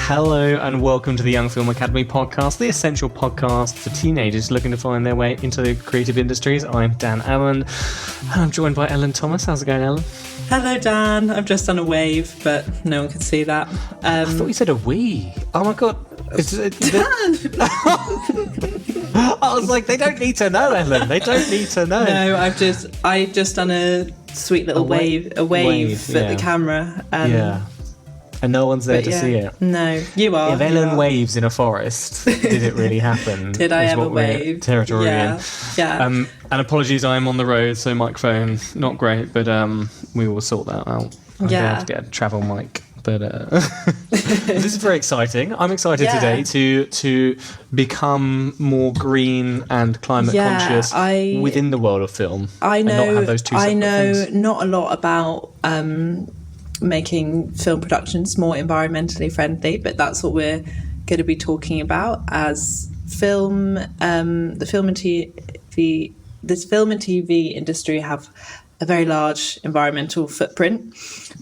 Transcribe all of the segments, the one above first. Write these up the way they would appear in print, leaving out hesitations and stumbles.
Hello and welcome to the Young Film Academy podcast, the essential podcast for teenagers looking to find their way into the creative industries. I'm Dan Allen and I'm joined by Ellen Thomas. How's it going, Ellen? Hello, Dan. I've just done a wave, but no one can see that. I thought you said a wee. Oh my god. Dan! I was like, they don't need to know, Ellen. They don't need to know. No, I've just done a sweet little wave at the camera. Yeah. And no one's there to see it. No, you are. If Ellen waves in a forest, did it really happen? Did I ever wave? Territory in. Yeah. And apologies, I'm on the road, so microphone not great, but we will sort that out. I'm going to have to get a travel mic. But this is very exciting. I'm excited today to become more green and climate conscious within the world of film. I know. And not have those two separate things. Not a lot about making film productions more environmentally friendly, but that's what we're going to be talking about as film. The film and TV industry have a very large environmental footprint,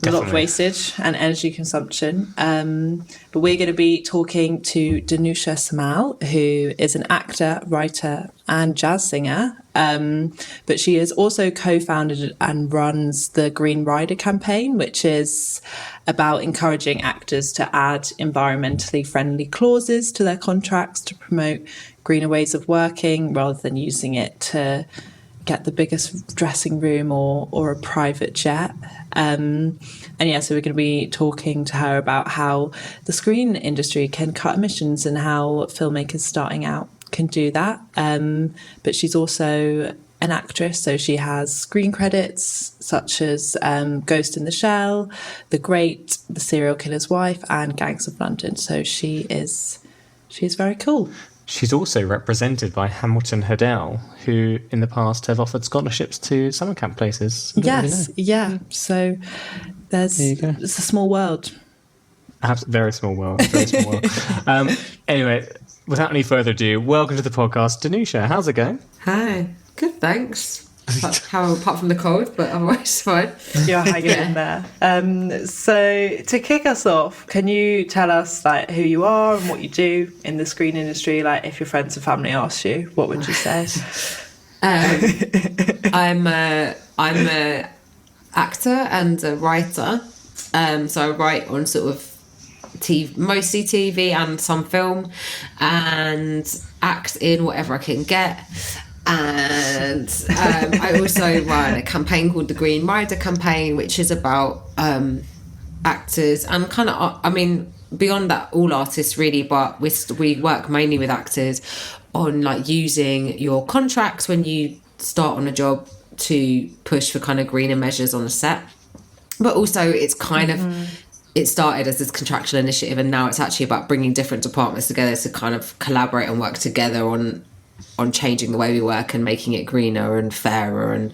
a lot of wastage and energy consumption. But we're going to be talking to Danusia Samal, who is an actor, writer and jazz singer. But she is also co-founded and runs the Green Rider campaign, which is about encouraging actors to add environmentally friendly clauses to their contracts to promote greener ways of working rather than using it to get the biggest dressing room or a private jet. So we're going to be talking to her about how the screen industry can cut emissions and how filmmakers starting out can do that. But she's also an actress, so she has screen credits such as Ghost in the Shell, The Great, The Serial Killer's Wife and Gangs of London. So she is very cool. She's also represented by Hamilton Hodel, who in the past have offered scholarships to summer camp places. So it's a small world. Very small world. Anyway, without any further ado, welcome to the podcast, Danusia. How's it going? Hi. Good, thanks. Apart from the cold, but otherwise fine. You're hanging in there. So to kick us off, can you tell us like who you are and what you do in the screen industry? Like if your friends and family asked you, what would you say? I'm a actor and a writer. So I write on sort of TV, mostly TV and some film, and act in whatever I can get. And I also run a campaign called the Green Rider campaign, which is about actors and kind of, I mean, beyond that, all artists really, but we work mainly with actors on like using your contracts when you start on a job to push for kind of greener measures on the set. But also it's kind of, it started as this contractual initiative and now it's actually about bringing different departments together to kind of collaborate and work together on changing the way we work and making it greener and fairer, and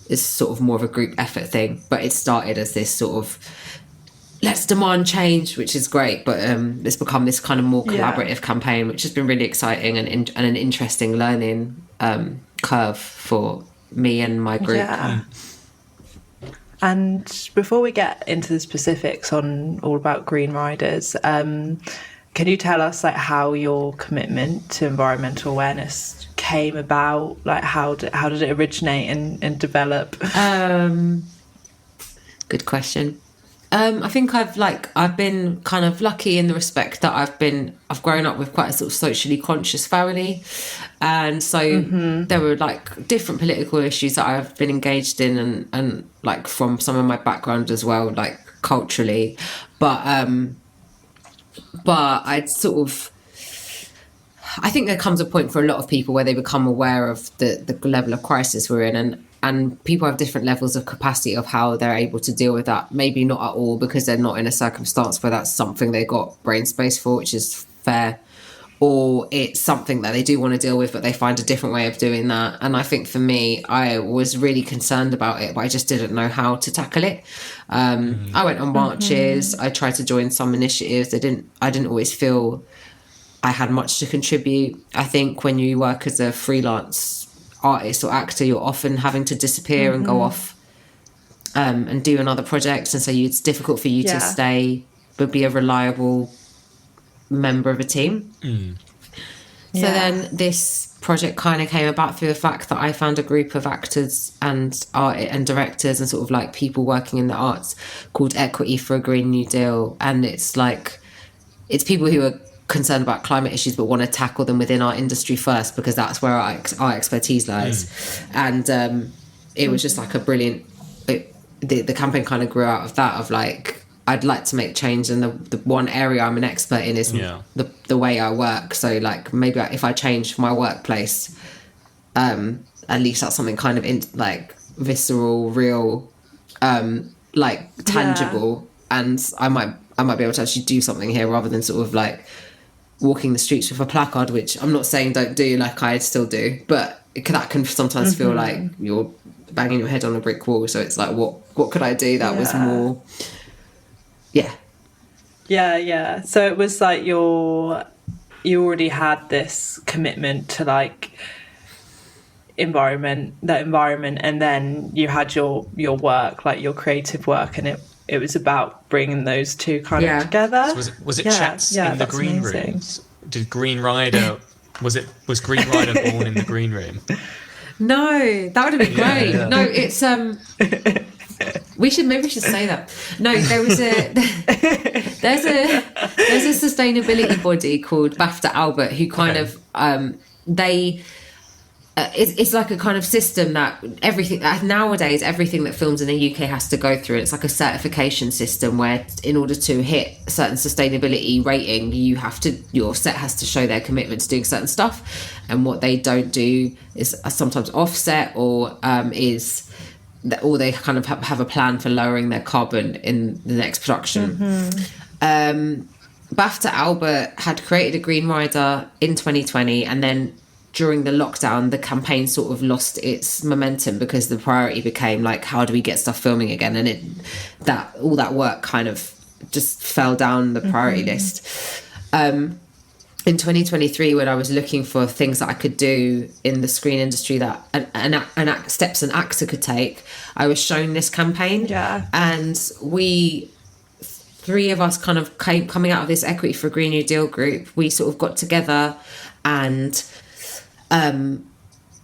it's sort of more of a group effort thing. But it started as this sort of let's demand change, which is great, but it's become this kind of more collaborative campaign, which has been really exciting and an interesting learning curve for me and my group. Yeah. And before we get into the specifics on all about Green Riders, can you tell us like how your commitment to environmental awareness came about? Like how did it originate and develop? Good question. I think I've been kind of lucky in the respect that I've grown up with quite a sort of socially conscious family, and so there were like different political issues that I've been engaged in, and like from some of my background as well, like culturally, but I'd sort of, I think there comes a point for a lot of people where they become aware of the level of crisis we're in, and people have different levels of capacity of how they're able to deal with that. Maybe not at all because they're not in a circumstance where that's something they got brain space for, which is fair. or it's something that they do want to deal with, but they find a different way of doing that. And I think for me, I was really concerned about it, but I just didn't know how to tackle it. I went on marches. I tried to join some initiatives. I didn't always feel I had much to contribute. I think when you work as a freelance artist or actor, you're often having to disappear and go off and do another project. And so it's difficult for you to stay, but be a reliable member of a team. So then this project kind of came about through the fact that I found a group of actors and art and directors and sort of like people working in the arts called Equity for a Green New Deal. And it's like, it's people who are concerned about climate issues but want to tackle them within our industry first, because that's where our expertise lies. And it was just like a brilliant, the campaign kind of grew out of that, of like, I'd like to make change, and the one area I'm an expert in is the way I work. So like maybe if I change my workplace, at least that's something kind of like visceral, real, like tangible, and I might be able to actually do something here rather than sort of like walking the streets with a placard, which I'm not saying don't do, like I still do, but that can sometimes feel like you're banging your head on a brick wall. So it's like, what could I do that was more... Yeah. So it was like you already had this commitment to like environment, and then you had your work, like your creative work, and it was about bringing those two kind of together. So was it chats in the green rooms? Did Green Rider was Green Rider born in the green room? No, that would have been great. Yeah. No, it's we should say that. No, there's a sustainability body called BAFTA Albert who kind of it's like a kind of system that nowadays everything that films in the UK has to go through. It's like a certification system where in order to hit a certain sustainability rating, your set has to show their commitment to doing certain stuff, and what they don't do is sometimes offset or they kind of have a plan for lowering their carbon in the next production. BAFTA Albert had created a Green Rider in 2020, and then during the lockdown, the campaign sort of lost its momentum because the priority became like, how do we get stuff filming again? And all that work kind of just fell down the priority list. In 2023, when I was looking for things that I could do in the screen industry that steps an actor could take, I was shown this campaign. Yeah. And three of us kind of coming out of this Equity for a Green New Deal group, we sort of got together and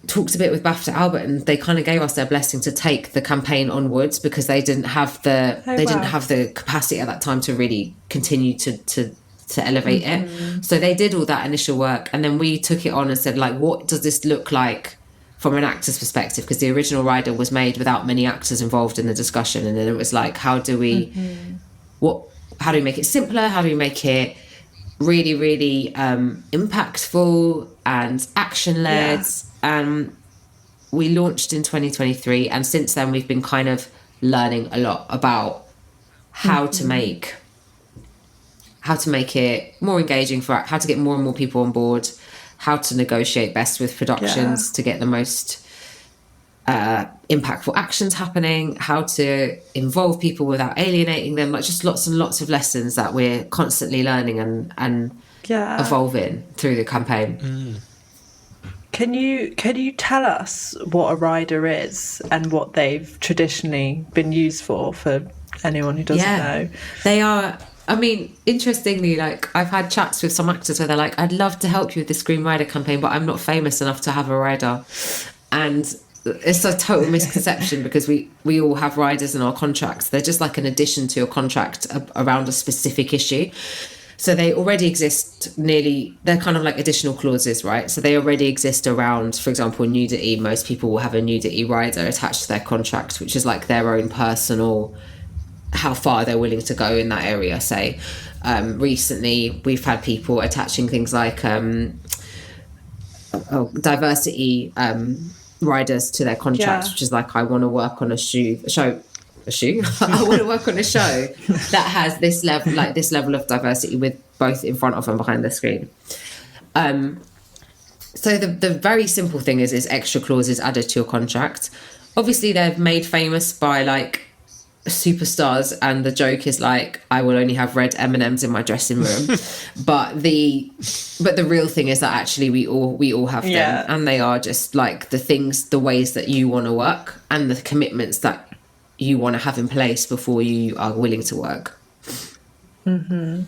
talked a bit with BAFTA Albert, and they kind of gave us their blessing to take the campaign onwards, because they didn't have the capacity at that time to really continue to elevate it. So they did all that initial work, and then we took it on and said, like, what does this look like from an actor's perspective? Because the original rider was made without many actors involved in the discussion, and then it was like, how do we make it simpler? How do we make it really, really impactful and action-led? We launched in 2023, and since then we've been kind of learning a lot about how to make it more engaging, how to get more and more people on board, how to negotiate best with productions to get the most impactful actions happening, how to involve people without alienating them, like just lots and lots of lessons that we're constantly learning and evolving through the campaign. Can you tell us what a rider is and what they've traditionally been used for anyone who doesn't know? They are, I mean, interestingly, like I've had chats with some actors where they're like, I'd love to help you with this Green Rider campaign, but I'm not famous enough to have a rider. And it's a total misconception, because we all have riders in our contracts. They're just like an addition to your contract around a specific issue. So they already exist they're kind of like additional clauses, right? So they already exist around, for example, nudity. Most people will have a nudity rider attached to their contract, which is like their own personal, how far they're willing to go in that area, say. Recently, we've had people attaching things like diversity riders to their contracts, which is like, I want to work on a show. I want to work on a show that has this level of diversity with both in front of and behind the screen. So the very simple thing is extra clauses added to your contract. Obviously, they're made famous by like superstars, and the joke is like, I will only have red M&Ms in my dressing room. but the real thing is that actually we all have them, and they are just like the ways that you want to work and the commitments that you want to have in place before you are willing to work. Mm-hmm.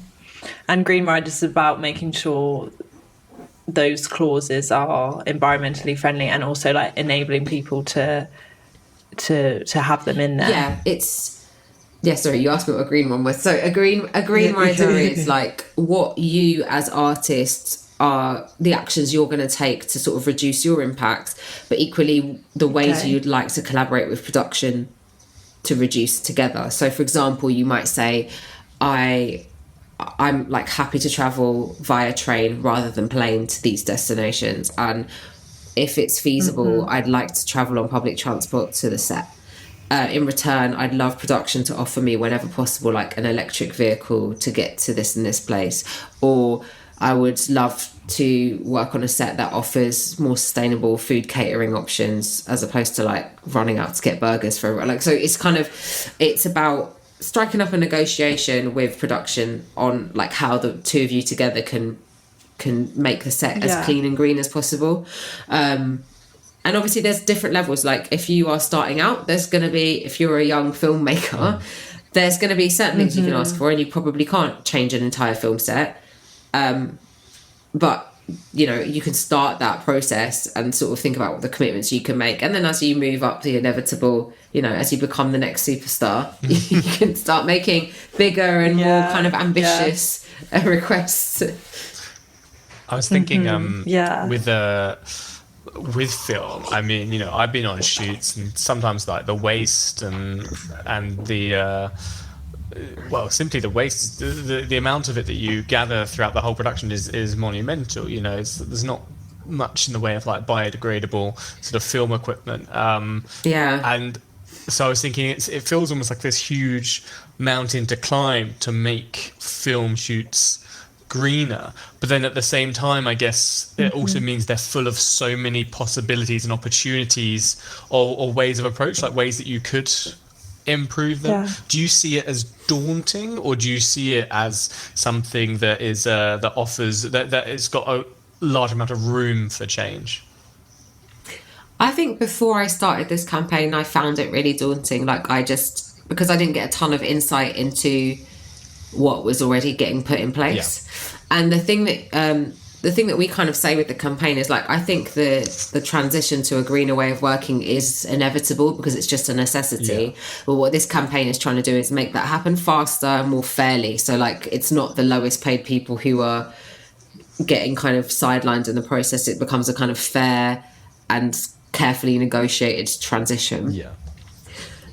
And Green Ride is about making sure those clauses are environmentally friendly and also like enabling people to have them in there. Sorry, you asked me what a green one was. So a green rider is like what you as artists are, the actions you're going to take to sort of reduce your impact, but equally the ways you'd like to collaborate with production to reduce together. So for example, you might say, I'm like happy to travel via train rather than plane to these destinations, and if it's feasible, I'd like to travel on public transport to the set. In return, I'd love production to offer me whenever possible like an electric vehicle to get to this and this place, or I would love to work on a set that offers more sustainable food catering options as opposed to like running out to get burgers for like. So it's about striking up a negotiation with production on like how the two of you together can make the set as clean and green as possible. And obviously there's different levels. Like if you are starting out, there's going to be, if you're a young filmmaker, there's going to be certain things you can ask for, and you probably can't change an entire film set. But you know, you can start that process and sort of think about what the commitments you can make. And then as you move up the inevitable, you know, as you become the next superstar, you can start making bigger and more kind of ambitious requests. I was thinking, with film, I mean, you know, I've been on shoots, and sometimes like the waste and the simply the waste, the amount of it that you gather throughout the whole production is monumental. You know, there's not much in the way of like biodegradable sort of film equipment. And so I was thinking, it feels almost like this huge mountain to climb to make film shoots greener, but then at the same time, I guess it also means they're full of so many possibilities and opportunities or ways of approach, like ways that you could improve them. Do you see it as daunting, or do you see it as something that is that offers that it's got a large amount of room for change? I think before I started this campaign, I found it really daunting. Like because I didn't get a ton of insight into what was already getting put in place. And the thing that we kind of say with the campaign is like, I think the transition to a greener way of working is inevitable because it's just a necessity. But what this campaign is trying to do is make that happen faster and more fairly. So like, it's not the lowest paid people who are getting kind of sidelined in the process. It becomes a kind of fair and carefully negotiated transition.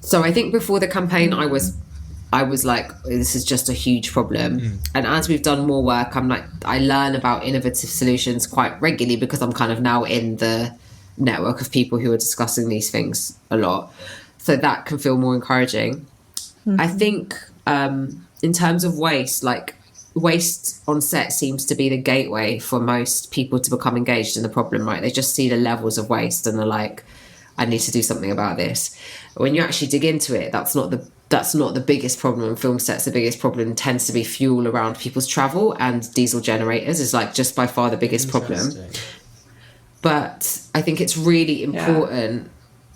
So I think before the campaign, I was like, this is just a huge problem. And as we've done more work, I'm like, I learn about innovative solutions quite regularly because I'm kind of now in the network of people who are discussing these things a lot. So that can feel more encouraging. I think in terms of waste, like waste on set seems to be the gateway for most people to become engaged in the problem, right? They just see the levels of waste and they're like, I need to do something about this. When you actually dig into it, that's not the biggest problem on film sets. The biggest problem tends to be fuel around people's travel, and diesel generators is like just by far the biggest problem. But I think it's really important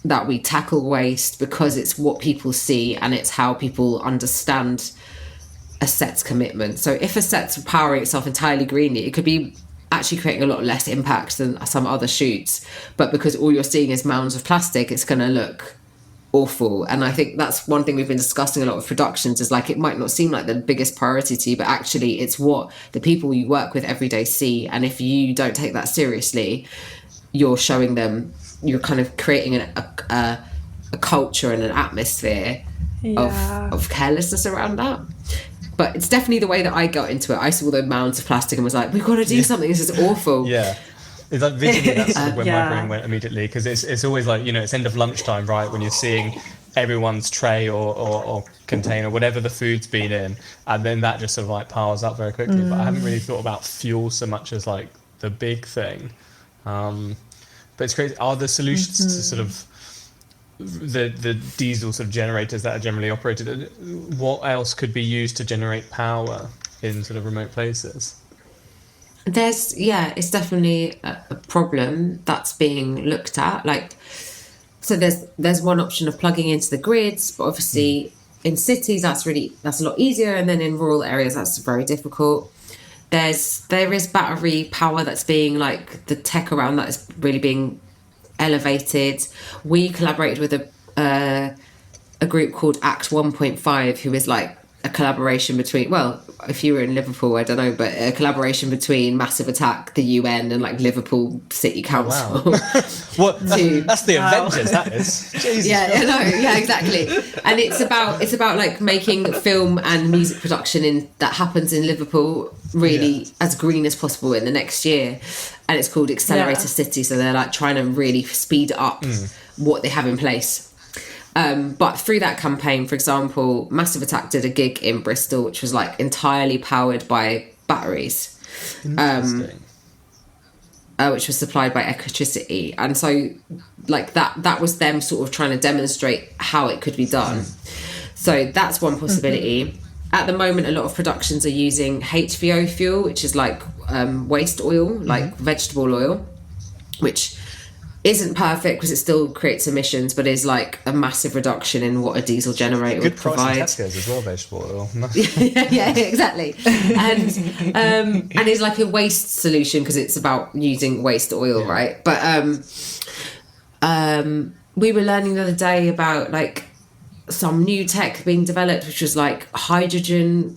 that we tackle waste because it's what people see and it's how people understand a set's commitment. So if a set's powering itself entirely greenly, it could be actually creating a lot less impact than some other shoots. But because all you're seeing is mounds of plastic, it's going to look awful. And I think that's one thing we've been discussing a lot with productions is like, it might not seem like the biggest priority to you, but actually it's what the people you work with every day see. And if you don't take that seriously, you're showing them, you're kind of creating a culture and an atmosphere of carelessness around that. But it's definitely the way that I got into it. I saw the mounds of plastic and was like, we've got to do something, this is awful. It's like visually, that's sort of where my brain went immediately, because it's always like, you know, it's end of lunchtime, right, when you're seeing everyone's tray or container, whatever the food's been in, and then that just sort of like piles up very quickly. But I haven't really thought about fuel so much as like the big thing. But it's crazy. Are the solutions to sort of the diesel sort of generators that are generally operated, what else could be used to generate power in sort of remote places? It's definitely a problem that's being looked at. Like, so there's one option of plugging into the grids, but obviously in cities that's a lot easier, and then in rural areas that's very difficult. There is battery power that's being, like, the tech around that is really being elevated. We collaborated with a group called Act 1.5, who is like a collaboration between, well, if you were in Liverpool, I don't know, but a collaboration between Massive Attack, the UN, and like Liverpool City Council. Oh, wow. What? That's the Avengers, that is. Jesus. Yeah, exactly. And it's about like making film and music production that happens in Liverpool really as green as possible in the next year. And it's called Accelerator City, so they're like trying to really speed up what they have in place. But through that campaign, for example, Massive Attack did a gig in Bristol, which was like entirely powered by batteries, which was supplied by electricity. And so like that was them sort of trying to demonstrate how it could be done. So that's one possibility. At the moment, a lot of productions are using HVO fuel, which is like waste oil, like vegetable oil, which isn't perfect because it still creates emissions, but is like a massive reduction in what a diesel generator would provide. Good price in Tesco's as well, vegetable oil. yeah, exactly. And it's like a waste solution because it's about using waste oil, right? But we were learning the other day about like some new tech being developed, which was like hydrogen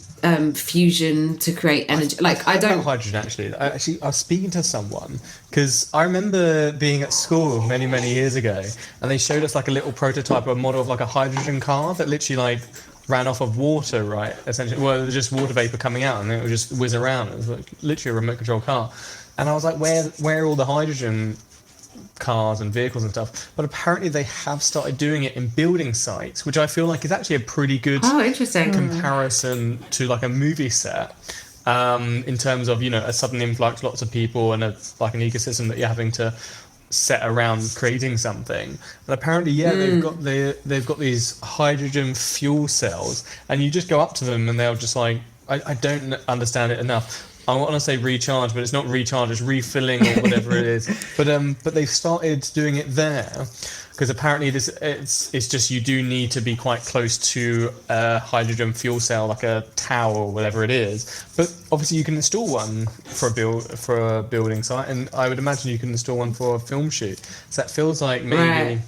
fusion to create energy. I don't know hydrogen actually. I was speaking to someone because I remember being at school many years ago, and they showed us like a little prototype or a model of like a hydrogen car that literally like ran off of water, right? Essentially, well, it was just water vapor coming out, and it would just whiz around. It was like literally a remote control car, and I was like, where are all the hydrogen cars and vehicles and stuff? But apparently they have started doing it in building sites, which I feel like is actually a pretty good comparison to like a movie set, in terms of, you know, a sudden influx, lots of people, and like an ecosystem that you're having to set around creating something. And apparently they've got these hydrogen fuel cells, and you just go up to them and they'll just like, I don't understand it enough. I want to say recharge, but it's not recharge, it's refilling or whatever it is. But they've started doing it there because apparently it's just you do need to be quite close to a hydrogen fuel cell, like a tower or whatever it is. But obviously you can install one for a building site, and I would imagine you can install one for a film shoot. So that feels like maybe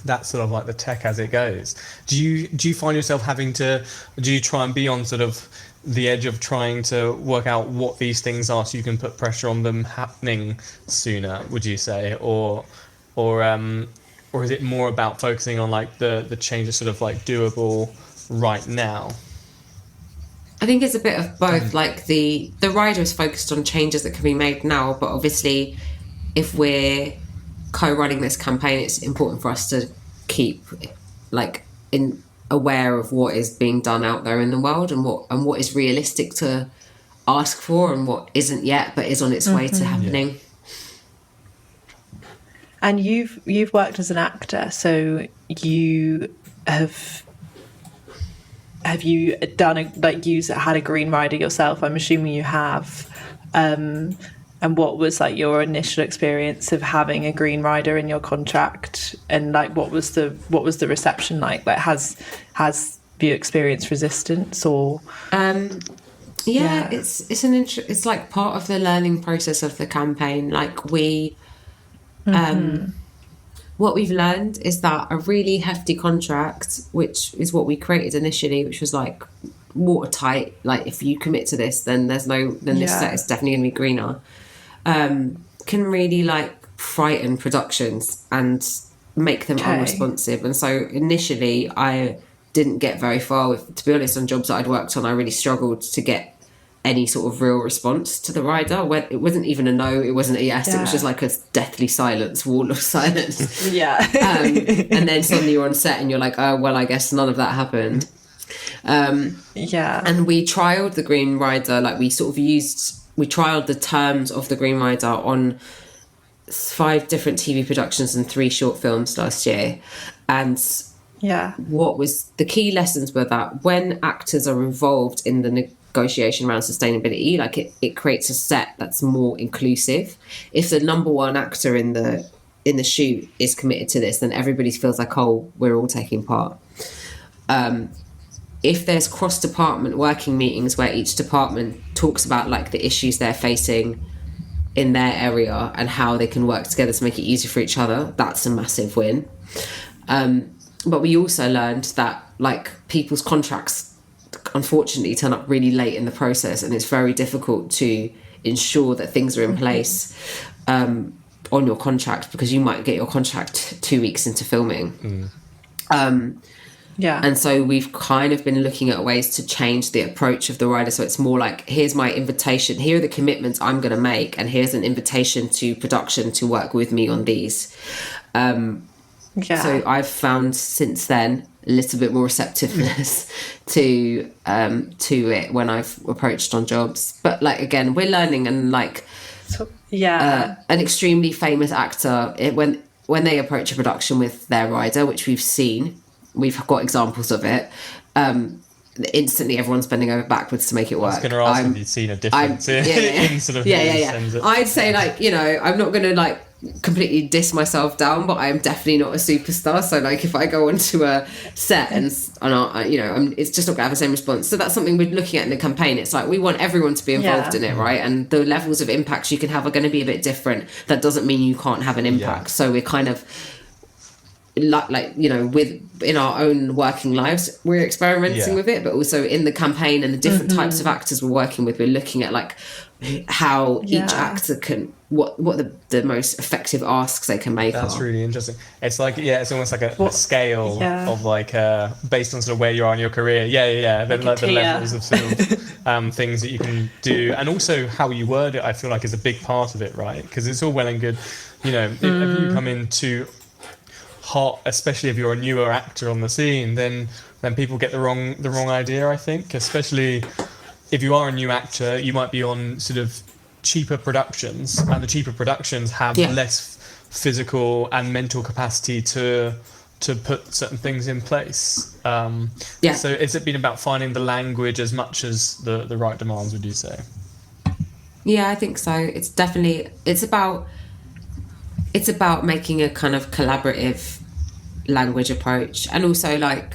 that's sort of like the tech as it goes. Do you find yourself do you try and be on sort of the edge of trying to work out what these things are so you can put pressure on them happening sooner, would you say, or is it more about focusing on like the change that's sort of like doable right now? I think it's a bit of both. Like the rider is focused on changes that can be made now, but obviously if we're co-running this campaign, it's important for us to keep like aware of what is being done out there in the world, and what is realistic to ask for, and what isn't yet but is on its way to happening. And you've worked as an actor, so you have you done had a green rider yourself? I'm assuming you have. And what was like your initial experience of having a green rider in your contract, and like what was the reception like? Like has you experienced resistance or? It's like part of the learning process of the campaign. Like what we've learned is that a really hefty contract, which is what we created initially, which was like watertight. Like if you commit to this, then this set is definitely going to be greener. Can really like frighten productions and make them unresponsive. And so initially I didn't get very far with, to be honest, on jobs that I'd worked on, I really struggled to get any sort of real response to the rider. Where it wasn't even a no, it wasn't a yes, it was just like a deathly silence, wall of silence. And then suddenly you're on set and you're like, oh well, I guess none of that happened. And we trialed the green rider, like we sort of used we trialled the terms of the Green Rider on 5 different TV productions and 3 short films last year. And what was the key lessons were that when actors are involved in the negotiation around sustainability, like it creates a set that's more inclusive. If the number one actor in the shoot is committed to this, then everybody feels like, oh, we're all taking part. If there's cross-department working meetings where each department talks about like the issues they're facing in their area and how they can work together to make it easier for each other, that's a massive win. But we also learned that like people's contracts unfortunately turn up really late in the process, and it's very difficult to ensure that things are in place on your contract, because you might get your contract 2 weeks into filming. And so we've kind of been looking at ways to change the approach of the rider. So it's more like, here's my invitation, here are the commitments I'm going to make, and here's an invitation to production to work with me on these. So I've found since then a little bit more receptiveness to it when I've approached on jobs. But like, again, we're learning, and like an extremely famous actor, when they approach a production with their rider, which we've seen, we've got examples of it, instantly everyone's bending over backwards to make it work. I was going to ask if you'd seen a difference in sort of I'd say, like, you know, I'm not going to like completely diss myself down, but I'm definitely not a superstar. So like, if I go onto a set and you know, it's just not going to have the same response. So that's something we're looking at in the campaign. It's like, we want everyone to be involved in it, right? And the levels of impacts you can have are going to be a bit different. That doesn't mean you can't have an impact. So we're kind of like, you know, in our own working lives, we're experimenting with it, but also in the campaign and the different types of actors we're working with, we're looking at like how each actor can, what the most effective asks they can make. That's really interesting. It's like, it's almost like a scale of like based on sort of where you are in your career. Then like the levels of sort of things that you can do, and also how you word it, I feel like is a big part of it, right? Because it's all well and good, you know, if you come into hot, especially if you're a newer actor on the scene, then people get the wrong idea, I think. Especially if you are a new actor, you might be on sort of cheaper productions, and the cheaper productions have less physical and mental capacity to put certain things in place. So has it been about finding the language as much as the right demands, would you say? Yeah, I think so. It's about making a kind of collaborative language approach, and also like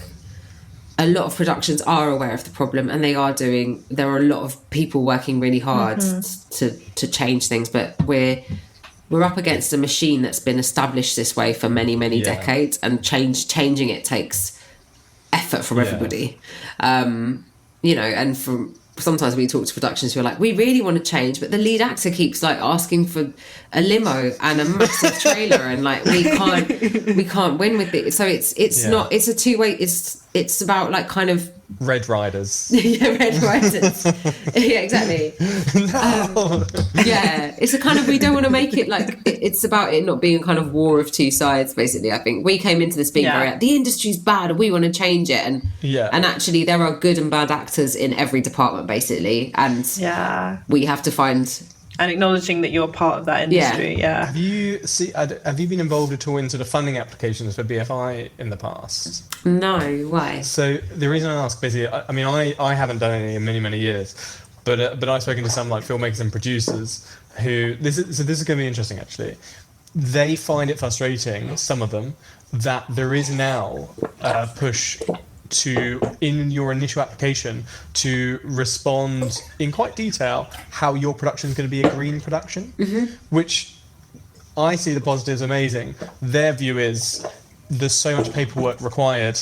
a lot of productions are aware of the problem, and there are a lot of people working really hard to change things, but we're up against a machine that's been established this way for many decades, and changing it takes effort from everybody. You know, and sometimes we talk to productions who are like, we really want to change, but the lead actor keeps like asking for a limo and a massive trailer, and like we can't win with it. So it's a two-way. It's about like kind of Red Riders. Red Riders. Yeah, exactly. It's a kind of, we don't want to make it like, it's about it not being a kind of war of two sides, basically. I think we came into this being very, the industry's bad and we want to change it, and actually there are good and bad actors in every department, basically, and we have to find, and acknowledging that you're part of that industry. Have you been involved at all in sort of funding applications for BFI in the past? No. Why? So the reason I ask, basically, I mean, I haven't done any in many years, but I've spoken to some like filmmakers and producers who this is going to be interesting, actually. They find it frustrating, some of them, that there is now a push to, in your initial application, to respond in quite detail how your production is going to be a green production, which I see the positives amazing. Their view is there's so much paperwork required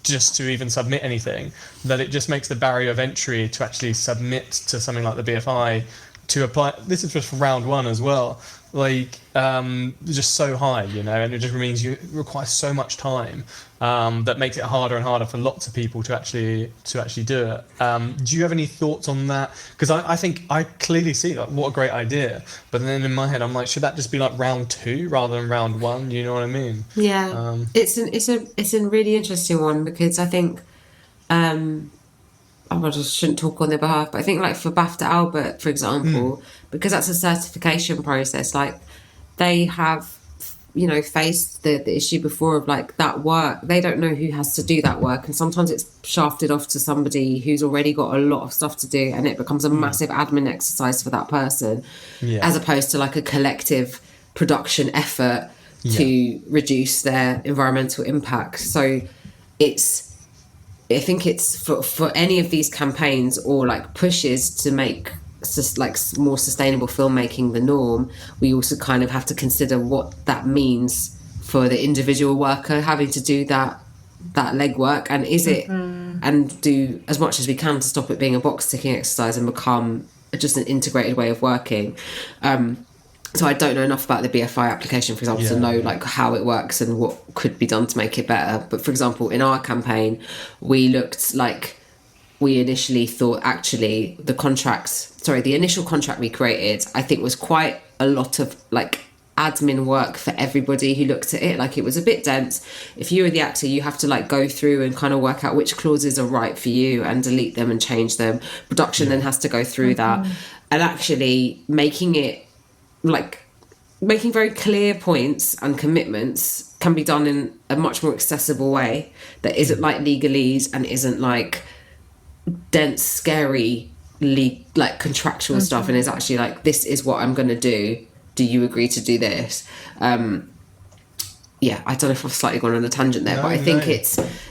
just to even submit anything that it just makes the barrier of entry to actually submit to something like the BFI to apply. This is just for round one as well. Like, just so high, you know, and it just means you require so much time that makes it harder and harder for lots of people to actually do it. Do you have any thoughts on that? Because I think I clearly see like what a great idea, but then in my head I'm like, should that just be like round 2 rather than round 1? You know what I mean? Yeah, it's a really interesting one, because I think I just shouldn't talk on their behalf, but I think like for BAFTA Albert, for example, because that's a certification process, like they have, you know, faced the issue before of like that work. They don't know who has to do that work. And sometimes it's shafted off to somebody who's already got a lot of stuff to do, and it becomes a massive admin exercise for that person, as opposed to like a collective production effort to reduce their environmental impact. So I think it's for any of these campaigns or like pushes to make like more sustainable filmmaking the norm, we also kind of have to consider what that means for the individual worker having to do that legwork, and is it and do as much as we can to stop it being a box ticking exercise and become just an integrated way of working. So I don't know enough about the BFI application, for example, to know like how it works and what could be done to make it better. But for example, in our campaign, we initially thought actually the initial contract we created, I think was quite a lot of like admin work for everybody who looked at it. Like it was a bit dense. If you were the actor, you have to like go through and kind of work out which clauses are right for you and delete them and change them. Production then has to go through that, and actually making very clear points and commitments can be done in a much more accessible way that isn't like legalese and isn't like dense, scary, like contractual stuff, and is actually like, this is what I'm going to do. Do you agree to do this? I don't know if I've slightly gone on a tangent there, but I think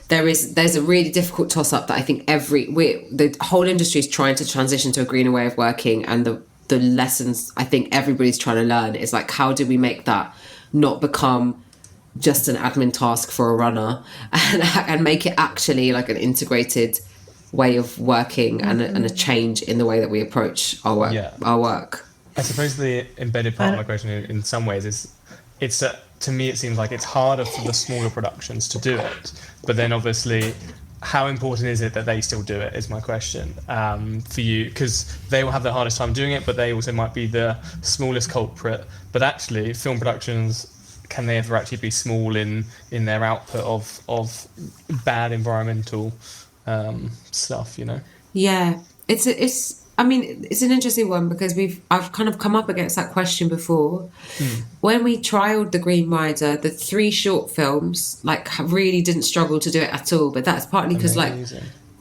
there's a really difficult toss up that I think the whole industry is trying to transition to a greener way of working, and the lessons I think everybody's trying to learn is like, how do we make that not become just an admin task for a runner, and make it actually like an integrated way of working and a change in the way that we approach our work. I suppose the embedded part of my question in some ways is to me it seems like it's harder for the smaller productions to do it, but then obviously how important is it that they still do it is my question for you, because they will have the hardest time doing it, but they also might be the smallest culprit. But actually film productions, can they ever actually be small in their output of bad environmental stuff, you know? It's an interesting one, because I've kind of come up against that question before. When we trialed the Green Rider, the 3 short films like really didn't struggle to do it at all, but that's partly because like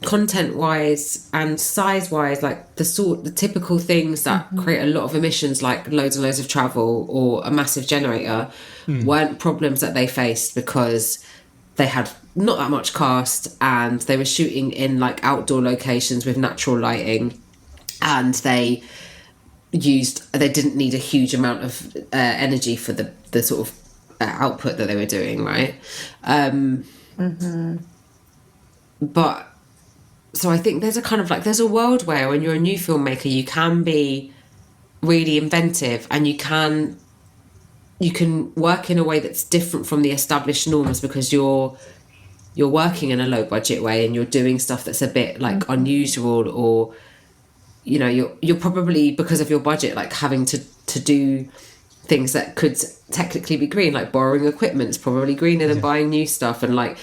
content wise and size wise, like the typical things that create a lot of emissions, like loads and loads of travel or a massive generator, weren't problems that they faced, because they had not that much cast and they were shooting in like outdoor locations with natural lighting, and they didn't need a huge amount of energy for the sort of output that they were doing, right? But so I think there's a world where when you're a new filmmaker, you can be really inventive, and you can work in a way that's different from the established norms, because you're working in a low budget way and you're doing stuff that's a bit like unusual, or you know, you're probably, because of your budget, like having to do things that could technically be green, like borrowing equipment is probably greener than buying new stuff, and like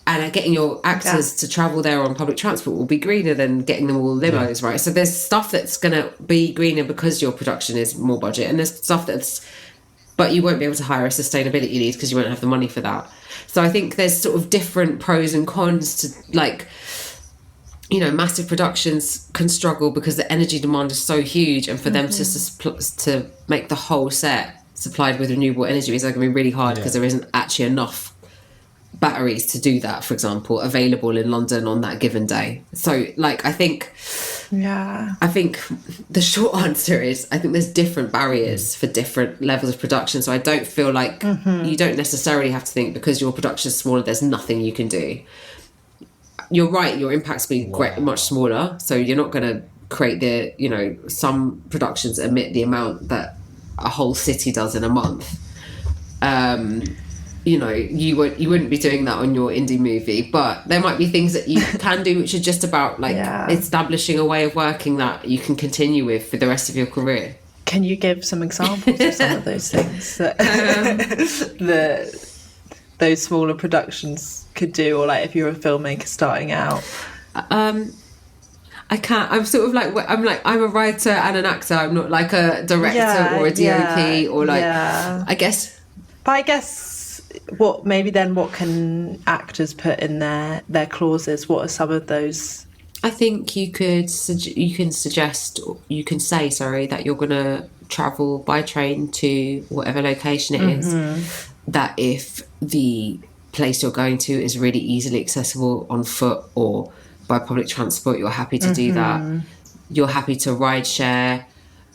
and getting your actors to travel there on public transport will be greener than getting them all limos, right? So there's stuff that's going to be greener because your production is more budget, and there's stuff but you won't be able to hire a sustainability lead because you won't have the money for that. So I think there's sort of different pros and cons to, like, you know, massive productions can struggle because the energy demand is so huge, and for them to make the whole set supplied with renewable energy is going to be really hard, because there isn't actually enough batteries to do that, for example, available in London on that given day. So like I think the short answer is I think there's different barriers for different levels of production. So I don't feel like you don't necessarily have to think because your production is smaller there's nothing you can do. You're right, your impact's be much smaller, so you're not going to create the, you know, some productions emit the amount that a whole city does in a month. You know, you wouldn't be doing that on your indie movie, but there might be things that you can do which are just about like establishing a way of working that you can continue with for the rest of your career. Can you give some examples of some of those things that those smaller productions could do, or like if you're a filmmaker starting out? I can't. I'm sort of I'm a writer and an actor. I'm not like a director or a DOP or like. I guess. But I guess what can actors put in their clauses? What are some of those? I think you can say that you're going to travel by train to whatever location it is. That if the place you're going to is really easily accessible on foot or by public transport, you're happy to do that. You're happy to ride share.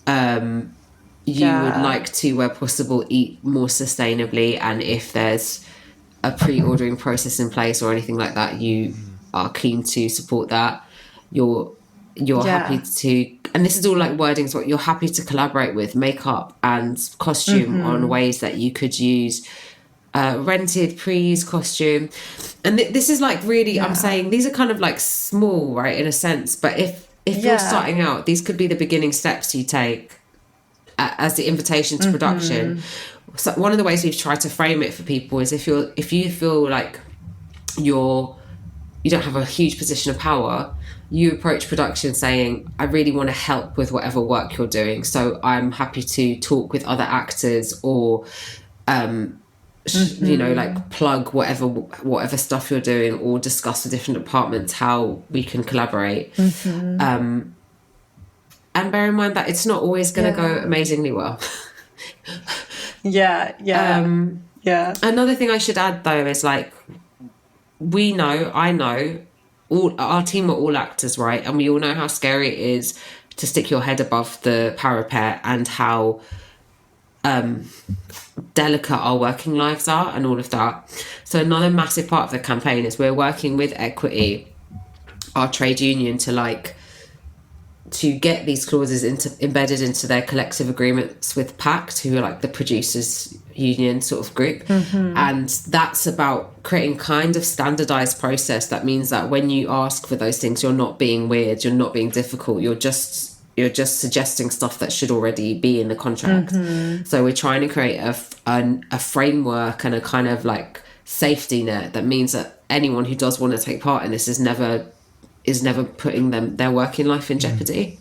You would like to, where possible, eat more sustainably, and if there's a pre-ordering process in place or anything like that, you are keen to support that. You're happy to, and this is all like wordings, but you're happy to collaborate with makeup and costume on ways that you could use rented pre-used costume. And this is like really, I'm saying these are kind of like small, right, in a sense, but if you're starting out, these could be the beginning steps you take as the invitation to production. So one of the ways we've tried to frame it for people is if you feel like you don't have a huge position of power, you approach production saying, I really want to help with whatever work you're doing, so I'm happy to talk with other actors or like plug whatever stuff you're doing or discuss with different departments how we can collaborate. And bear in mind that it's not always going to go amazingly well. Another thing I should add though is like, I know all our team are all actors, right? And we all know how scary it is to stick your head above the parapet and how delicate our working lives are and all of that. So another massive part of the campaign is we're working with Equity, our trade union, to get these clauses embedded into their collective agreements with PACT, who are like the producers union sort of group. And that's about creating kind of standardized process that means that when you ask for those things, you're not being weird, you're not being difficult, you're just suggesting stuff that should already be in the contract. So we're trying to create a framework and a kind of like safety net that means that anyone who does want to take part in this is never putting their working life in jeopardy.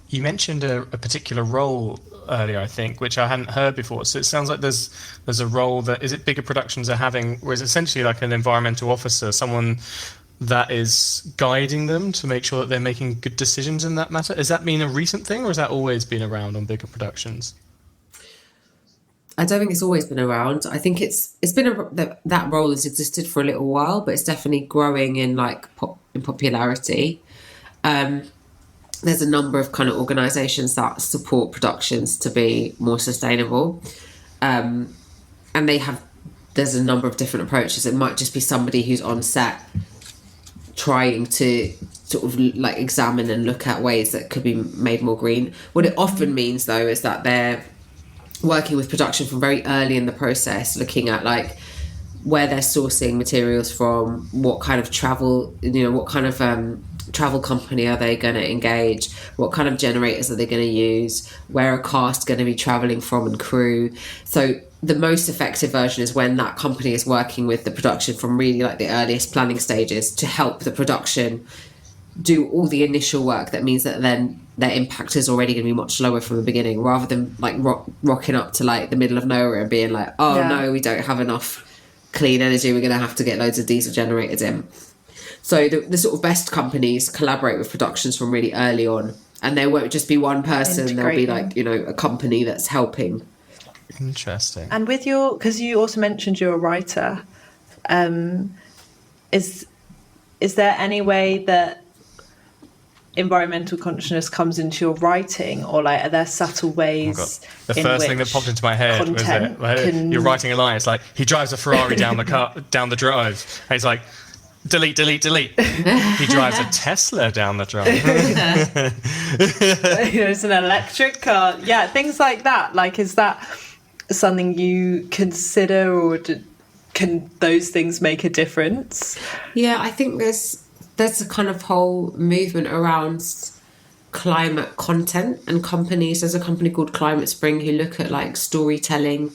You mentioned a particular role earlier, I think, which I hadn't heard before. So it sounds like there's a role that, is it bigger productions are having, where it's essentially like an environmental officer, someone that is guiding them to make sure that they're making good decisions in that matter? Has that been a recent thing, or has that always been around on bigger productions? I don't think it's always been around. I think it's been that role has existed for a little while, but it's definitely growing in in popularity. There's a number of kind of organisations that support productions to be more sustainable, and there's a number of different approaches. It might just be somebody who's on set trying to sort of like examine and look at ways that could be made more green. What it often means though is that they're working with production from very early in the process, looking at like where they're sourcing materials from, what kind of travel, what kind of travel company are they going to engage, what kind of generators are they going to use, where are cast going to be travelling from and crew. So the most effective version is when that company is working with the production from really like the earliest planning stages to help the production do all the initial work. That means that then their impact is already going to be much lower from the beginning, rather than like rocking up to like the middle of nowhere and being like, no, we don't have enough clean energy, we're going to have to get loads of diesel generators in. So the sort of best companies collaborate with productions from really early on, and there won't just be one person, there'll be like, a company that's helping. Interesting. And with because you also mentioned you're a writer, is there any way that environmental consciousness comes into your writing, or like are there subtle ways? The first thing that popped into my head was that you're writing a line. It's like he drives a Ferrari down the drive, and he's like, delete. He drives a Tesla down the drive. It's an electric car. Yeah, things like that. Like, is that something you consider, or can those things make a difference? Yeah, I think there's a kind of whole movement around climate content and companies. There's a company called Climate Spring who look at like storytelling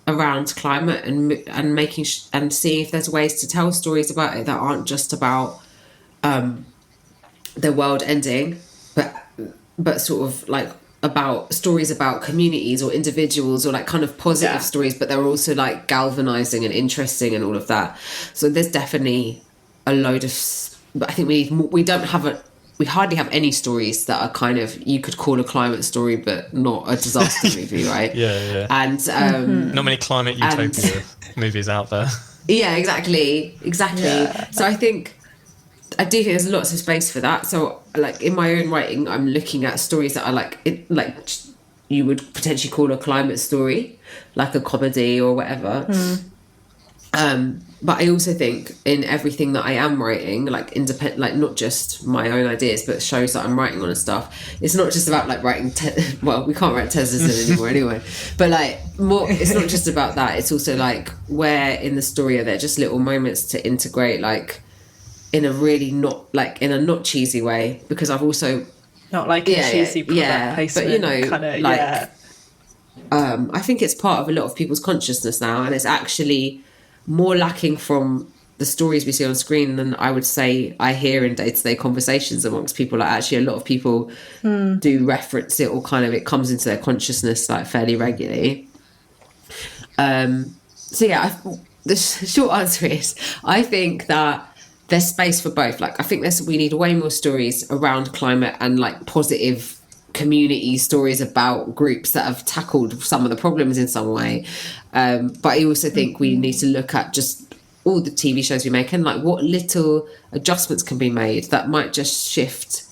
around climate and making and seeing if there's ways to tell stories about it that aren't just about the world ending, but sort of like about stories about communities or individuals or like kind of positive stories, but they're also like galvanizing and interesting and all of that. So there's definitely a load of, but I think we hardly have any stories that are kind of, you could call a climate story but not a disaster movie, right? Yeah. And not many climate utopia movies out there. Yeah, exactly. So I do think there's lots of space for that. So like in my own writing, I'm looking at stories that are like you would potentially call a climate story, like a comedy or whatever. But I also think in everything that I am writing, like independent, like not just my own ideas, but shows that I'm writing on and stuff. It's not just about like writing. Well, we can't write Teslas anymore anyway. But like more, it's not just about that. It's also like where in the story are there just little moments to integrate, like in a really not like in a not cheesy way, because I've also not like a cheesy product placement, but you know, kinda, like I think it's part of a lot of people's consciousness now, and it's actually more lacking from the stories we see on screen than I would say I hear in day-to-day conversations amongst people. Like actually a lot of people do reference it, or kind of it comes into their consciousness like fairly regularly. So yeah, the short answer is I think that there's space for both. Like I think we need way more stories around climate and like positive community stories about groups that have tackled some of the problems in some way, but I also think we need to look at just all the TV shows we make and like what little adjustments can be made that might just shift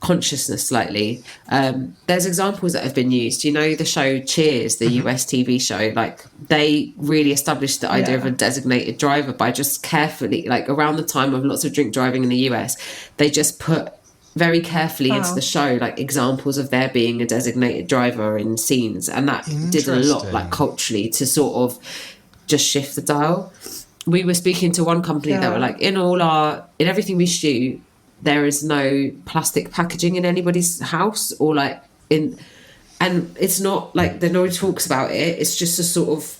consciousness slightly. There's examples that have been used, you know, the show Cheers, the US TV show, like they really established the idea of a designated driver by just carefully, like around the time of lots of drink driving in the US, they just put very carefully into the show like examples of there being a designated driver in scenes, and that did a lot like culturally to sort of just shift the dial. We were speaking to one company that were like, in everything we shoot there is no plastic packaging in anybody's house, or like and it's not like nobody talks about it, it's just a sort of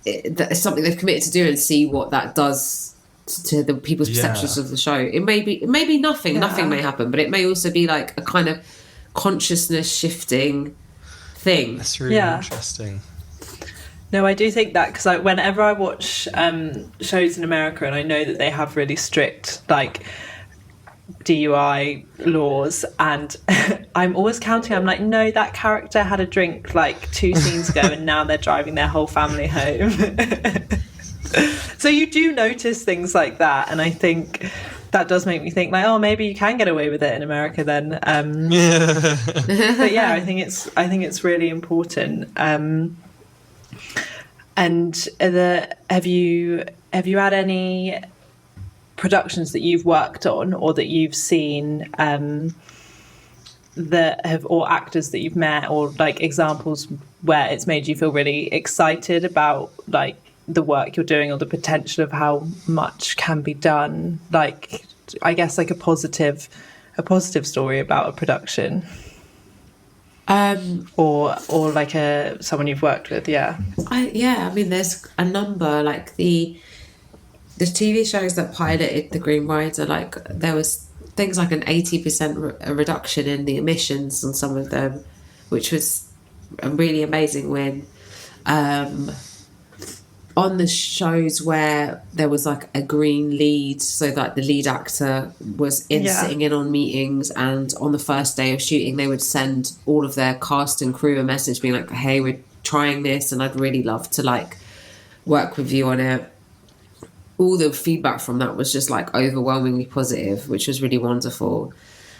it's something they've committed to do, and see what that does to the people's perceptions of the show. It may be nothing may happen, but it may also be like a kind of consciousness shifting thing. That's really interesting. No, I do think that, because like whenever I watch shows in America, and I know that they have really strict like DUI laws, and I'm always counting, I'm like, no, that character had a drink like 2 scenes ago and now they're driving their whole family home. So you do notice things like that, and I think that does make me think like, oh, maybe you can get away with it in America then. But yeah, I think it's really important. And have you had any productions that you've worked on or that you've seen that have, or actors that you've met, or like examples where it's made you feel really excited about like the work you're doing, or the potential of how much can be done, like I guess like a positive story about a production, or like someone you've worked with? I mean there's a number, like the TV shows that piloted the Green Rider, like there was things like an 80% reduction in the emissions on some of them, which was a really amazing win. On the shows where there was like a green lead, so that the lead actor was sitting in on meetings, and on the first day of shooting they would send all of their cast and crew a message being like, hey, we're trying this and I'd really love to like work with you on it. All the feedback from that was just like overwhelmingly positive, which was really wonderful.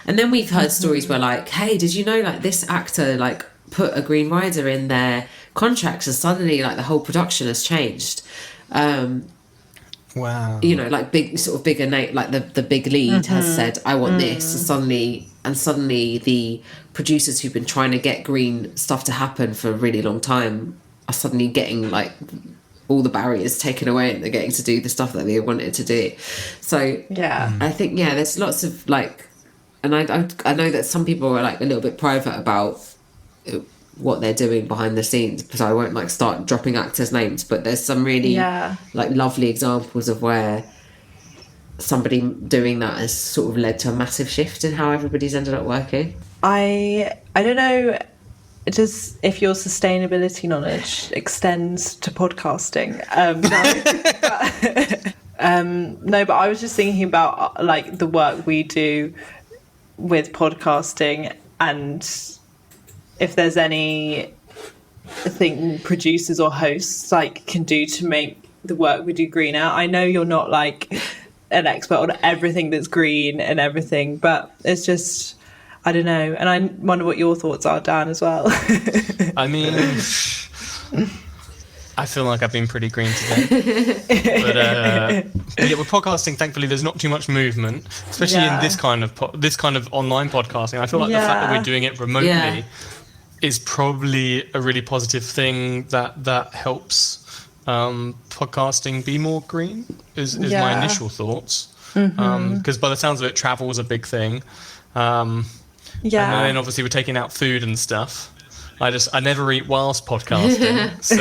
And then we've heard stories where like, hey, did you know like this actor like put a Green Rider in their contracts and suddenly like the whole production has changed. Wow. You know, like bigger name, like the big lead has said, I want this, and suddenly the producers who've been trying to get green stuff to happen for a really long time are suddenly getting like all the barriers taken away, and they're getting to do the stuff that they wanted to do. So I think there's lots of like, and I know that some people are like a little bit private about what they're doing behind the scenes, because I won't like start dropping actors' names, but there's some really like lovely examples of where somebody doing that has sort of led to a massive shift in how everybody's ended up working? I don't know if your sustainability knowledge extends to podcasting. No, but I was just thinking about like the work we do with podcasting, and if there's anything producers or hosts like can do to make the work we do greener. I know you're not like an expert on everything that's green and everything, but it's just, I don't know. And I wonder what your thoughts are, Dan, as well. I mean, I feel like I've been pretty green today. But yeah, with podcasting, thankfully, there's not too much movement, especially in this kind of online podcasting. I feel like the fact that we're doing it remotely is probably a really positive thing that helps podcasting be more green, is my initial thoughts. Because by the sounds of it, travel was a big thing. And then obviously we're taking out food and stuff. I never eat whilst podcasting, so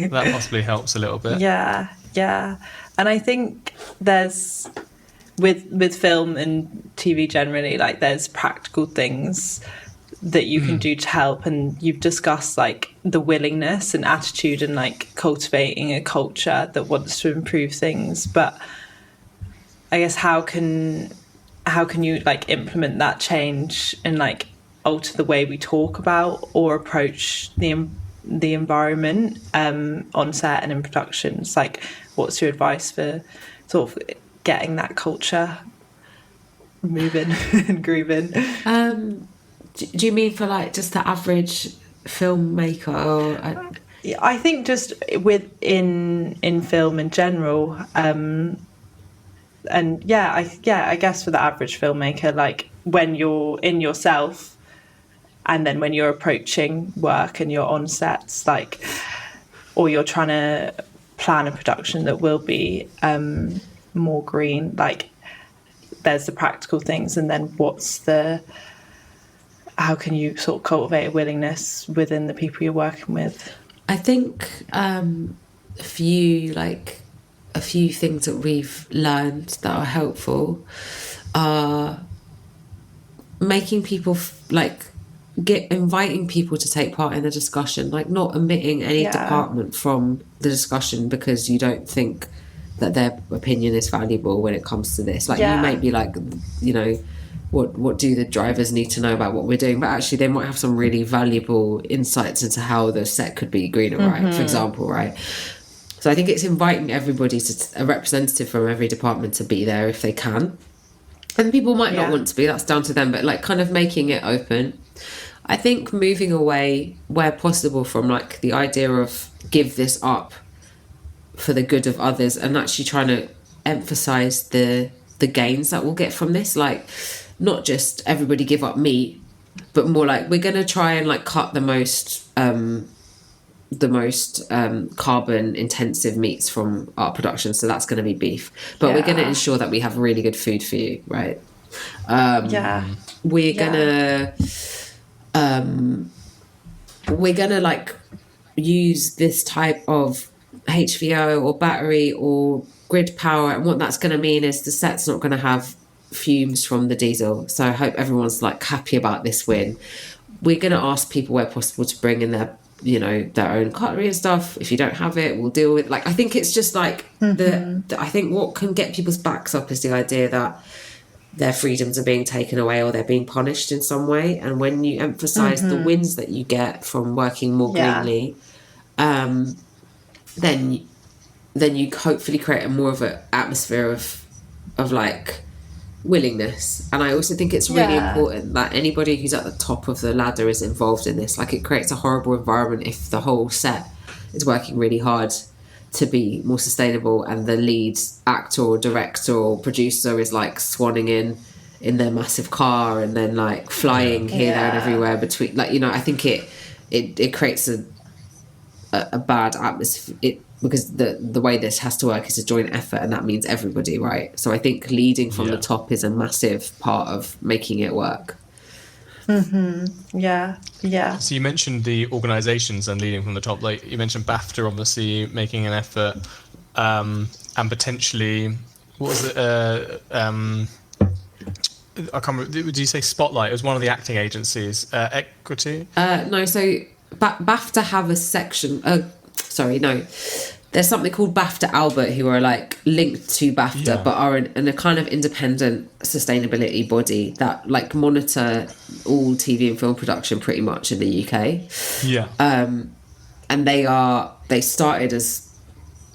that possibly helps a little bit. Yeah. And I think there's with film and TV generally, like there's practical things that you can do to help, and you've discussed like the willingness and attitude and like cultivating a culture that wants to improve things. But I guess how can you like implement that change and like alter the way we talk about or approach the environment on set and in productions? Like, what's your advice for sort of getting that culture moving and grooving? Do you mean for like just the average filmmaker? Or I think just in film in general, and I guess for the average filmmaker, like when you're in yourself, and then when you're approaching work and you're on sets, like, or you're trying to plan a production that will be more green, like there's the practical things, and then how can you sort of cultivate a willingness within the people you're working with? I think a few things that we've learned that are helpful are making people inviting people to take part in the discussion, like not omitting any department from the discussion because you don't think that their opinion is valuable when it comes to this. Like you might be like, you know, what do the drivers need to know about what we're doing? But actually they might have some really valuable insights into how the set could be greener, right? For example, right? So I think it's inviting everybody, a representative from every department, to be there if they can. And people might not want to be, that's down to them, but like kind of making it open. I think moving away where possible from like the idea of give this up for the good of others, and actually trying to emphasize the gains that we'll get from this. Like, not just everybody give up meat, but more like we're going to try and like cut the most carbon intensive meats from our production, so that's going to be beef, but we're going to ensure that we have really good food for you, right? We're gonna like use this type of HVO or battery or grid power, and what that's going to mean is the set's not going to have fumes from the diesel. So I hope everyone's like happy about this win. We're going to ask people where possible to bring in their own cutlery and stuff. If you don't have it, we'll deal with, like, I think it's just like I think what can get people's backs up is the idea that their freedoms are being taken away or they're being punished in some way. And when you emphasize the wins that you get from working more greenly, then you hopefully create a more of an atmosphere of like willingness. And I also think it's really important that anybody who's at the top of the ladder is involved in this. Like, it creates a horrible environment if the whole set is working really hard to be more sustainable and the lead actor or director or producer is like swanning in their massive car and then like flying here, there and everywhere between, like, you know, I think it creates a bad atmosphere. Because the way this has to work is a joint effort, and that means everybody, right? So I think leading from the top is a massive part of making it work. Yeah. So you mentioned the organisations and leading from the top. Like you mentioned BAFTA obviously making an effort, and potentially what was it? I can't remember. Did you say Spotlight? It was one of the acting agencies. Equity? No, so BAFTA have a section. Sorry, no. There's something called BAFTA Albert, who are like linked to BAFTA, but are in a kind of independent sustainability body that like monitor all TV and film production pretty much in the UK. Yeah. And they started as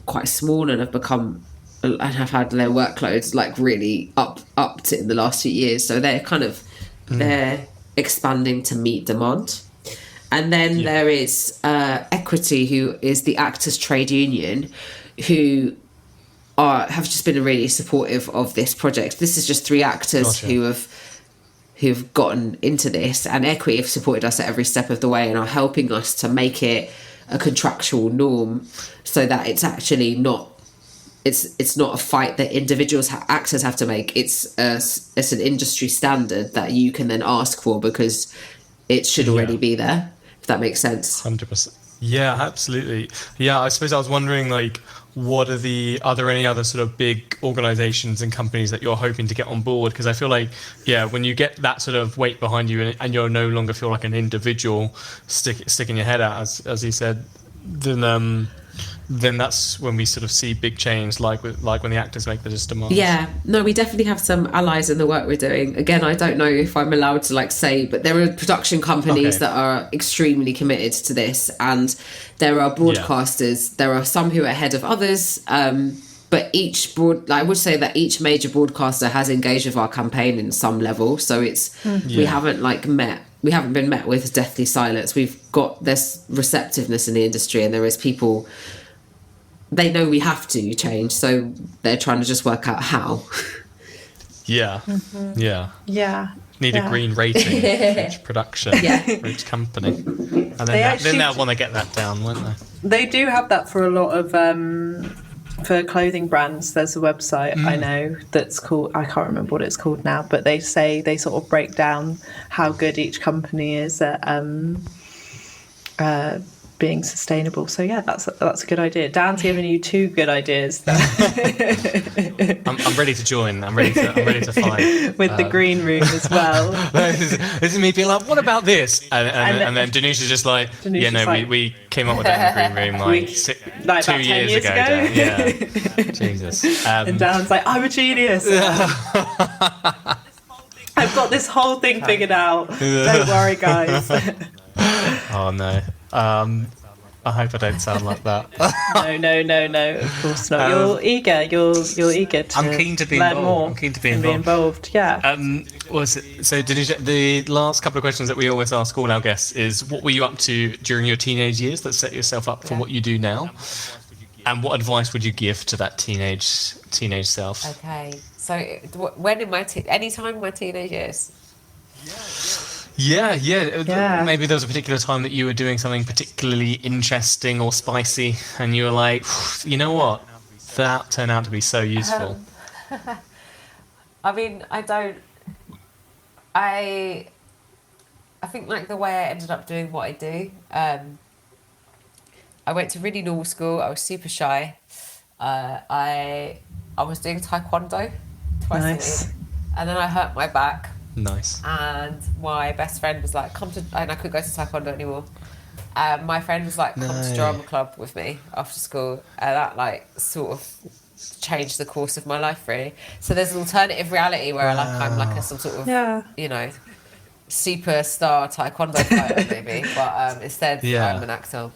quite small and have become and have had their workloads like really upped in the last few years. So they're kind of they're expanding to meet demand. And then there is Equity, who is the actors' trade union, who have just been really supportive of this project. This is just 3 actors who've gotten into this, and Equity have supported us at every step of the way and are helping us to make it a contractual norm, so that it's actually not. It's not a fight that individuals actors have to make. It's an industry standard that you can then ask for because it should already be there. If that makes sense. 100%. Yeah, absolutely. Yeah, I suppose I was wondering, like, are there any other sort of big organizations and companies that you're hoping to get on board? Because I feel like, when you get that sort of weight behind you and you're no longer feel like an individual sticking your head out, as you said, then that's when we sort of see big change, like when the actors make those demands. Yeah, no, we definitely have some allies in the work we're doing. Again, I don't know if I'm allowed to like say, but there are production companies that are extremely committed to this, and there are broadcasters. There are some who are ahead of others, but I would say that each major broadcaster has engaged with our campaign in some level. So we haven't been met with deathly silence. We've got this receptiveness in the industry, and there is people. They know we have to change, so they're trying to just work out how. Yeah. Need a green rating for each production, for each company. And then they'll want to get that down, won't they? They do have that for a lot of... for clothing brands, there's a website I know that's called... I can't remember what it's called now, but they sort of break down how good each company is at... being sustainable. So that's a good idea. Dan's giving you 2 good ideas. I'm ready to join. I'm ready to fight with the green room as well. this is me being like, what about this? And then Danusia's just like, we came up with that in the green room like 2 years ago. Dan. Yeah, Jesus. And Dan's like, I'm a genius. I've got this whole thing figured out. Don't worry, guys. Oh no. I hope I don't sound like that. No, of course not. You're eager. You're eager to I'm keen to be learn involved. more. I'm keen to be involved. Yeah. So Danusia, the last couple of questions that we always ask all our guests is, what were you up to during your teenage years that set yourself up for what you do now? And what advice would you give to that teenage self? Okay. So when in any time in my teenage years? Yeah. Maybe there was a particular time that you were doing something particularly interesting or spicy, and you were like, you know what, that turned out to be so useful. I mean, I think like the way I ended up doing what I do, I went to really normal school. I was super shy. I was doing taekwondo twice a week, and then I hurt my back. Nice. And my best friend was like, and I couldn't go to taekwondo anymore. My friend was like, come to drama club with me after school. And that like sort of changed the course of my life, really. So there's an alternative reality where I'm like some sort of, superstar taekwondo fighter maybe. But instead, I'm an actor.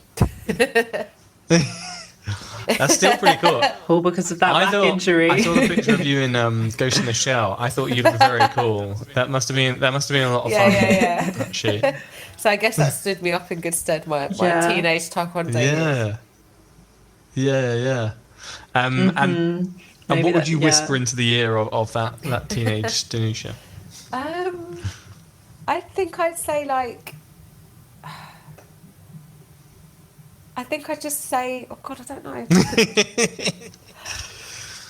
That's still pretty cool. All because of that back injury. I saw the picture of you in Ghost in the Shell. I thought you looked very cool. That must have been a lot of fun. Actually. So I guess that stood me up in good stead. My teenage taekwondo years. Yeah. And what would you whisper into the ear of that teenage Danusia? I think I'd say like. I think I'd just say, oh God, I don't know.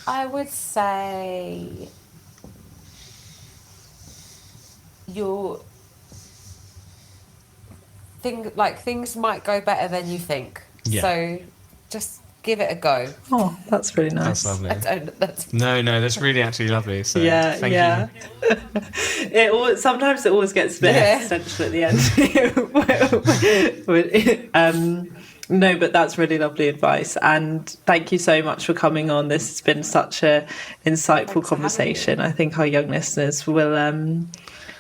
I would say things might go better than you think. Yeah. So just give it a go. Oh, that's really nice. That's lovely. That's No, that's really actually lovely. So Yeah, thank yeah. you. Sometimes it always gets a bit existential at the end. No, but that's really lovely advice, and thank you so much for coming on. This has been such a insightful conversation. I think our young listeners will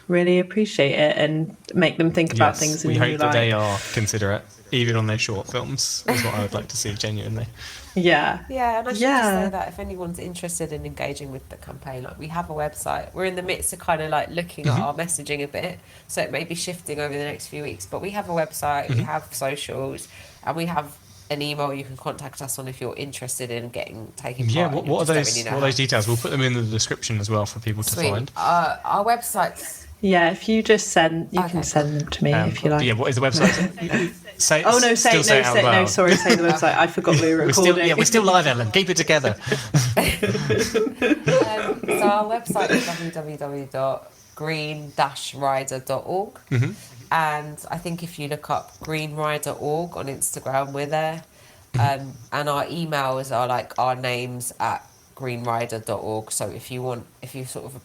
really appreciate it and make them think about things in a new light. We hope that they are considerate, even on their short films, is what I would like to see, genuinely. Yeah. Yeah, and I should just say that if anyone's interested in engaging with the campaign, like we have a website. We're in the midst of kind of like looking at our messaging a bit, so it may be shifting over the next few weeks. But we have a website, we have socials, and we have an email you can contact us on if you're interested in taking part. Yeah, what are those details? We'll put them in the description as well for people to find. Our website's... Yeah, if you just can send them to me if you like. Yeah, what is the website? Say it out loud. Sorry, say the website. I forgot we were recording. We're still live, Ellen. Keep it together. So our website is www.green-rider.org. And I think if you look up greenrider.org on Instagram, we're there. And our emails are like our names at greenrider.org. So if you sort of a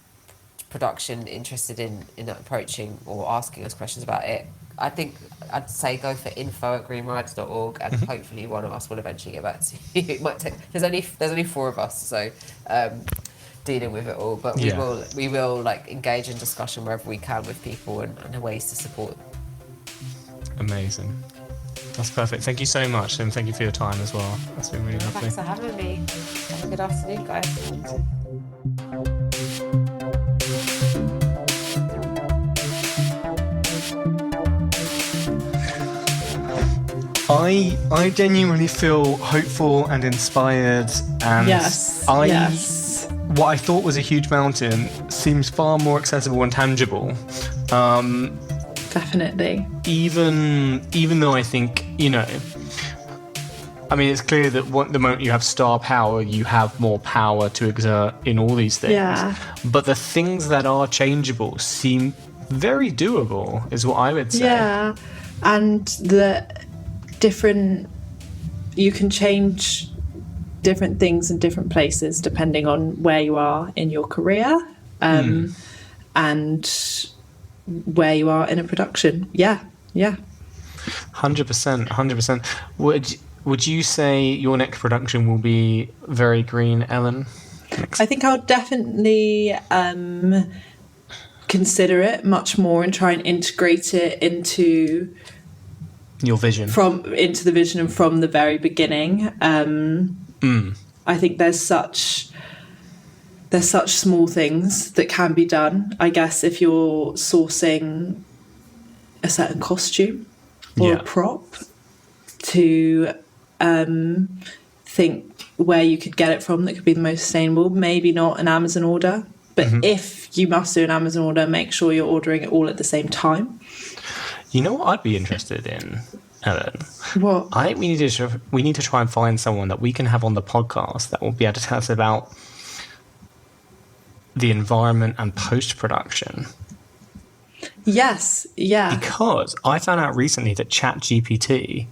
production interested in approaching or asking us questions about it, I think I'd say go for info@greenrider.org, and hopefully one of us will eventually get back to you. It might take. There's only 4 of us, so dealing with it all, but we will like engage in discussion wherever we can with people and ways to support. Amazing. That's perfect. Thank you so much, and thank you for your time as well. That's been really lovely. Thanks for having me. Have a good afternoon, guys. I genuinely feel hopeful and inspired, and what I thought was a huge mountain seems far more accessible and tangible. Definitely. Even though I think, I mean, it's clear that the moment you have star power, you have more power to exert in all these things. Yeah. But the things that are changeable seem very doable, is what I would say. Yeah, and you can change different things in different places depending on where you are in your career and where you are in a production. Yeah 100%. Would you say your next production will be very green, Ellen? I think I'll definitely consider it much more and try and integrate it into your vision, into the vision and from the very beginning. I think there's such small things that can be done. I guess if you're sourcing a certain costume or a prop, to think where you could get it from that could be the most sustainable. Maybe not an Amazon order, but if you must do an Amazon order, make sure you're ordering it all at the same time. You know what I'd be interested in, Ellen? What? I think we need to try and find someone that we can have on the podcast that will be able to tell us about the environment and post-production. Yes, yeah. Because I found out recently that ChatGPT,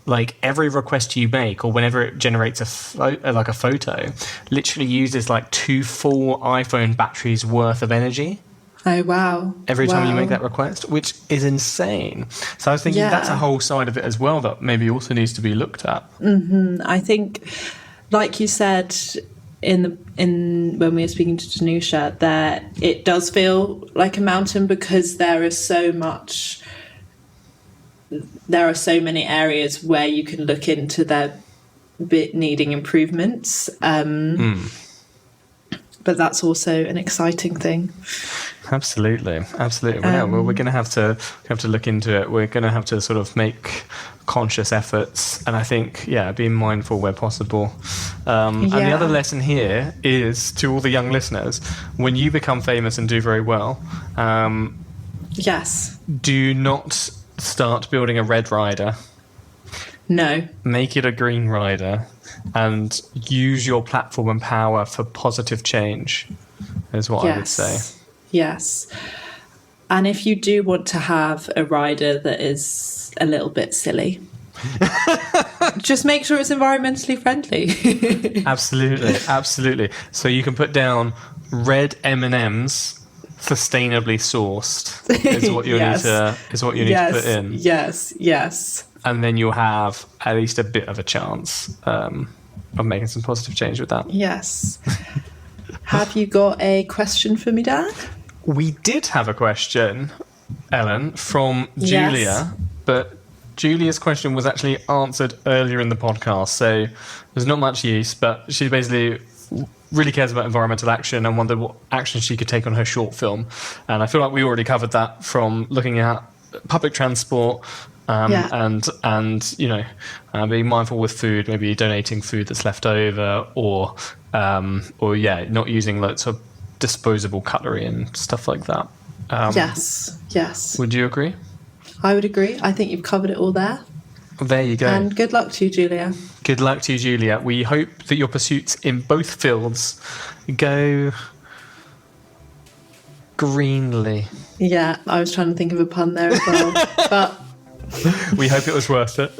like every request you make or whenever it generates a photo, literally uses like 2 full iPhone batteries worth of energy. Oh, wow. Every time you make that request, which is insane. So I was thinking that's a whole side of it as well that maybe also needs to be looked at. I think, like you said in when we were speaking to Danusia, that it does feel like a mountain because there are so many areas where you can look into their bit needing improvements. But that's also an exciting thing. Absolutely. Well, we're going to have to look into it. We're going to have to sort of make conscious efforts, and I think being mindful where possible. And the other lesson here is to all the young listeners: when you become famous and do very well, do not start building a red rider. No. Make it a green rider, and use your platform and power for positive change. Is what I would say. Yes. And if you do want to have a rider that is a little bit silly, Just make sure it's environmentally friendly. Absolutely. So you can put down red M&Ms, sustainably sourced. Is what you need to put in. Yes. And then you'll have at least a bit of a chance of making some positive change with that. Yes. Have you got a question for me, Dan? We did have a question, Ellen, from Julia, but Julia's question was actually answered earlier in the podcast, so there's not much use, but she basically really cares about environmental action and wondered what action she could take on her short film. And I feel like we already covered that from looking at public transport and being mindful with food, maybe donating food that's left over, or not using lots of disposable cutlery and stuff like that. Yes. Would you agree? I would agree. I think you've covered it all there. There you go. And good luck to you, Julia. Good luck to you, Julia. We hope that your pursuits in both fields go greenly. Yeah, I was trying to think of a pun there as well, but we hope it was worth it.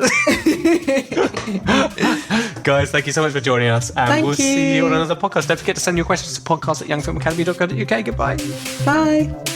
Guys, thank you so much for joining us, and we'll see you on another podcast. Don't forget to send your questions to podcast@youngfilmacademy.co.uk. Goodbye. Bye.